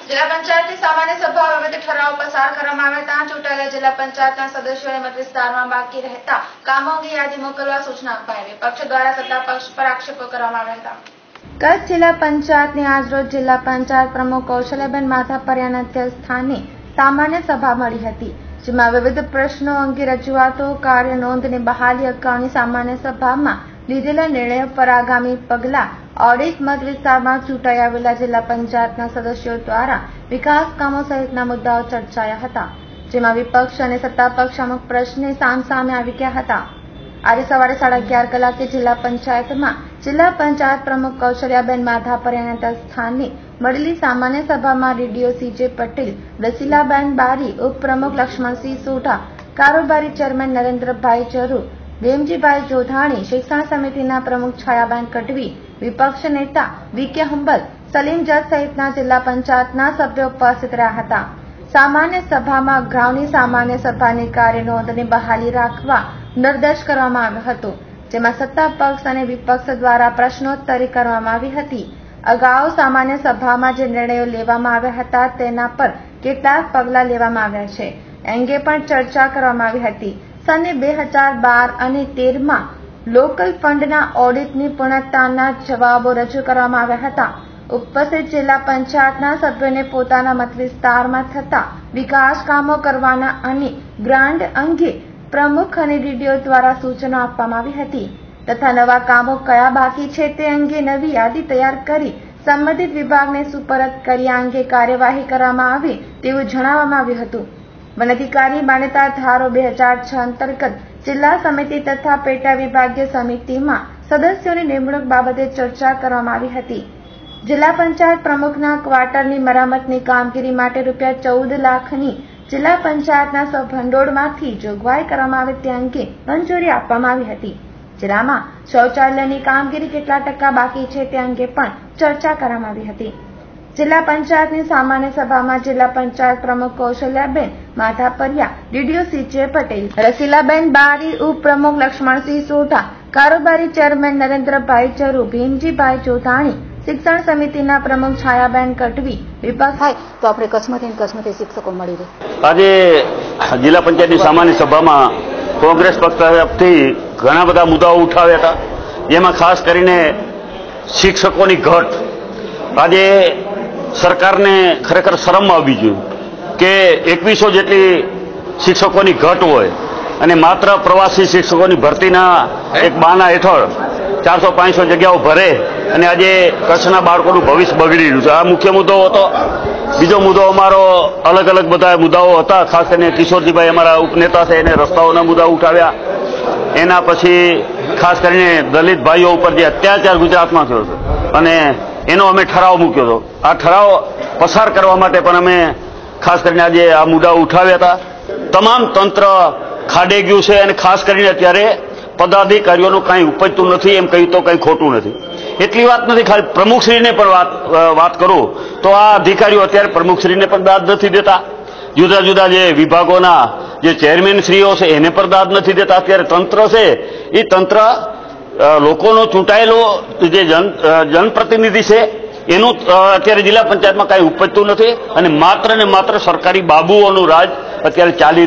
जिला पंचायत की सामान्य सभा बाबते ठराव पसार કરવામાં આવ્યા હતા। ચૂંટાયેલા જિલ્લા પંચાયતના સદસ્યોને મત વિસ્તારમાં બાકી રહેતા કામો અંગે યાદી મોકલવા સૂચના અપાઈ। વિપક્ષ દ્વારા સત્તા પક્ષ પર આક્ષેપો કરવામાં આવ્યા હતા। કચ્છ જિલ્લા પંચાયતની આજરોજ જિલ્લા પંચાયત પ્રમુખ કૌશલ્યાબેન માધાપરિયાના અધ્યક્ષસ્થાને સામાન્ય સભા મળી હતી, જેમાં વિવિધ પ્રશ્નો અંગે રજૂઆતો, કાર્ય નોંધની બહાલી અગાઉની સામાન્ય સભામાં લીધેલા નિર્ણયો પર આગામી પગલાં, ઓડિટ, મત વિસ્તારમાં ચૂંટાઈ આવેલા જિલ્લા પંચાયતના સદસ્યો દ્વારા વિકાસ કામો સહિતના મુદ્દાઓ ચર્ચાયા હતા, જેમાં વિપક્ષ અને સત્તા પક્ષ અમુક પ્રશ્ને સામસામે આવી ગયા હતા। આજે સવારે 11:30 કલાકે જિલ્લા પંચાયતમાં જિલ્લા પંચાયત પ્રમુખ કૌશલ્યાબેન માધાપરિયાના અધ્યક્ષસ્થાને મળેલી સામાન્ય સભામાં ડીડીઓ સીજે પટેલ, રસીલાબેન બારી, ઉપપ્રમુખ લક્ષ્મણસિંહ સોઢા, કારોબારી ચેરમેન નરેન્દ્રભાઈ ચરુ, વેમજીભાઈ જોધાણી, શિક્ષણ સમિતિના પ્રમુખ છાયાબેન કટવી, વિપક્ષ નેતા વીકે હુંબલ, સલીમ જત સહિતના જિલ્લા પંચાયતના સભ્યો ઉપસ્થિત રહ્યા હતા। સામાન્ય સભામાં અગાઉની સામાન્ય સભાની કાર્ય નોંધની બહાલી રાખવા નિર્દેશ કરવામાં આવ્યો હતો, જેમાં સત્તા પક્ષ અને વિપક્ષ દ્વારા પ્રશ્નોત્તરી કરવામાં આવી હતી। અગાઉ સામાન્ય સભામાં જે નિર્ણયો લેવામાં આવ્યા હતા તેના પર કેટલાક પગલાં લેવામાં આવ્યા છે, એ અંગે પણ ચર્ચા કરવામાં આવી હતી। સન 2012 અને 13માં લોકલ ફંડના ઓડિટની પૂર્ણતાના જવાબો રજૂ કરવામાં આવ્યા હતા। ઉપસ્થિત જિલ્લા પંચાયતના સભ્યોને પોતાના મત વિસ્તારમાં થતા વિકાસ કામો કરવાના અને ગ્રાન્ટ અંગે પ્રમુખ અને ડીડીઓ દ્વારા સૂચનો આપવામાં આવી હતી તથા નવા કામો કયા બાકી છે તે અંગે નવી યાદી તૈયાર કરી સંબંધિત વિભાગને સુપરત કરી આ અંગે કાર્યવાહી કરવામાં આવે તેવું જણાવવામાં આવ્યું હતું। વન અધિકારી માન્યતા ધારો 2006 અંતર્ગત જિલ્લા સમિતિ તથા પેટા વિભાગીય સમિતિમાં સદસ્યોની નિમણૂક બાબતે ચર્ચા કરવામાં આવી હતી। જિલ્લા પંચાયત પ્રમુખના ક્વાર્ટરની મરામતની કામગીરી માટે ₹14 લાખની જિલ્લા પંચાયતના સભંડોળમાંથી જોગવાઈ કરવામાં આવે તે અંગે મંજૂરી આપવામાં આવી હતી। જિલ્લામાં શૌચાલયની કામગીરી કેટલા ટકા બાકી છે તે અંગે પણ ચર્ચા કરવામાં આવી હતી। જિલ્લા પંચાયતની સામાન્ય સભામાં જિલ્લા પંચાયત પ્રમુખ કૌશલ્યાબેન માધાપરિયા, ડીડીઓ સીજે પટેલ, રસીલાબેન બારી, ઉપપ્રમુખ લક્ષ્મણસિંહ સોઢા, કારોબારી ચેરમેન નરેન્દ્રભાઈ ચરુ, ભીમજીભાઈ જોધાણી, શિક્ષણ સમિતિના પ્રમુખ છાયાબેન કટવી, વિપક્ષ થાય તો આપણે કચ્છમાંથી શિક્ષકો મળી રહે। આજે જિલ્લા પંચાયતની સામાન્ય સભામાં કોંગ્રેસ પક્ષ તરફથી ઘણા બધા મુદ્દાઓ ઉઠાવ્યા હતા, જેમાં ખાસ કરીને શિક્ષકોની ઘટ। આજે સરકારને ખરેખર શરમ આવવી જોઈએ કે 2100 જેટલી શિક્ષકોની ઘટ હોય અને માત્ર પ્રવાસી શિક્ષકોની ભરતીના એક બહાના હેઠળ 400-500 જગ્યાઓ ભરે અને આજે કચ્છના બાળકોનું ભવિષ્ય બગડી રહ્યું છે। આ મુખ્ય મુદ્દો હતો। બીજો મુદ્દો અમારો અલગ અલગ બધા મુદ્દાઓ હતા, ખાસ કરીને કિશોરજીભાઈ અમારા ઉપનેતા છે એને રસ્તાઓના મુદ્દા ઉઠાવ્યા। એના પછી ખાસ કરીને દલિત ભાઈઓ ઉપર જે અત્યાચાર ગુજરાતમાં થયો છે અને એનો અમે ઠરાવ મૂક્યો હતો। આ ઠરાવ પસાર કરવા માટે પણ અમે ખાસ કરીને આજે આ મુદ્દા ઉઠાવ્યા હતા। તમામ તંત્ર ખાડે ગયું છે અને ખાસ કરીને અત્યારે પદાધિકારીઓનું કાંઈ ઉપજતું નથી, એમ કહ્યું તો કંઈ ખોટું નથી। એટલી વાત નથી, ખાલી પ્રમુખશ્રીને પણ વાત કરું તો આ અધિકારીઓ અત્યારે પ્રમુખશ્રીને પણ દાદ નથી દેતા, જુદા જુદા જે વિભાગોના જે ચેરમેનશ્રીઓ છે એને પણ દાદ નથી દેતા। અત્યારે તંત્ર છે એ તંત્ર લોકોનો ચૂંટાયેલો જે જનપ્રતિનિધિ છે એનું અત્યારે જિલ્લા પંચાયતમાં કાંઈ ઉપજતું નથી અને માત્ર ને માત્ર સરકારી બાબુઓનું રાજ અત્યારે ચાલી રહ્યું